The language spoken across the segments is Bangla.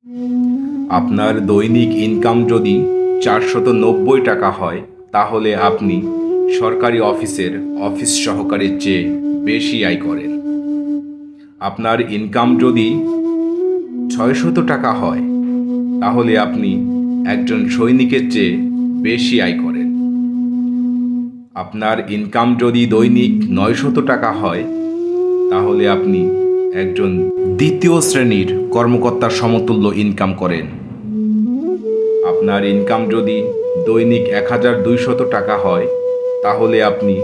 আপনার দৈনিক ইনকাম যদি 490 টাকা হয়, তাহলে আপনি সরকারি অফিসের অফিস সহকারীর চেয়ে বেশি আয় করেন। আপনার ইনকাম যদি 600 টাকা হয়, তাহলে আপনি একজন সৈনিকের চেয়ে বেশি আয় করেন। আপনার ইনকাম যদি দৈনিক 900 টাকা হয়, তাহলে আপনি একজন দ্বিতীয় শ্রেণীর কর্মকর্তার সমতুল্য ইনকাম করেন। আপনার ইনকাম যদি দৈনিক 1200 টাকা হয়, তাহলে আপনি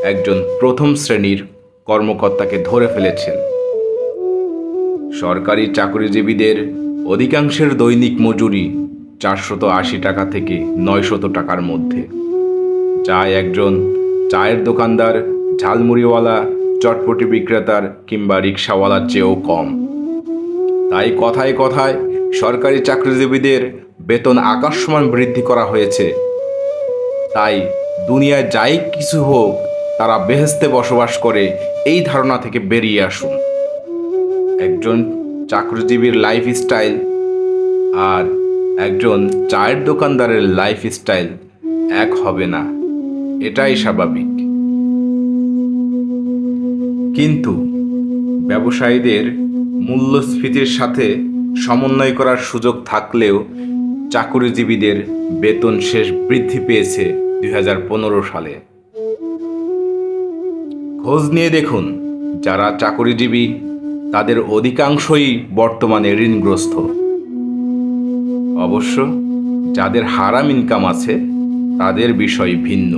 একজন প্রথম শ্রেণীর কর্মকর্তাকে ধরে ফেলেছেন। সরকারি চাকরিজীবীদের অধিকাংশের দৈনিক মজুরি 480 টাকা থেকে 900 টাকার মধ্যে, যা একজন চায়ের দোকানদার, ঝালমুড়িওয়ালা, চটপটি বিক্রেতার কিংবা রিক্সাওয়ালার চেয়েও কম। তাই কথায় কথায় সরকারি চাকরিজীবীদের বেতন আকাশসমান বৃদ্ধি করা হয়েছে। তাই দুনিয়ায় যাই কিছু হোক, তারা বেহেশতে বসবাস করে, এই ধারণা থেকে বেরিয়ে আসুন। একজন চাকরিজীবীর লাইফস্টাইল আর একজন চায়ের দোকানদারের লাইফস্টাইল এক হবে না, এটাই স্বাভাবিক। কিন্তু ব্যবসায়ীদের মূল্যস্ফীতির সাথে সমন্বয় করার সুযোগ থাকলেও চাকরিজীবীদের বেতন শেষ বৃদ্ধি পেয়েছে 2015 সালে। খোঁজ নিয়ে দেখুন, যারা চাকরিজীবী তাদের অধিকাংশই বর্তমানে ঋণগ্রস্ত। অবশ্য যাদের হারাম ইনকাম আছে তাদের বিষয় ভিন্ন।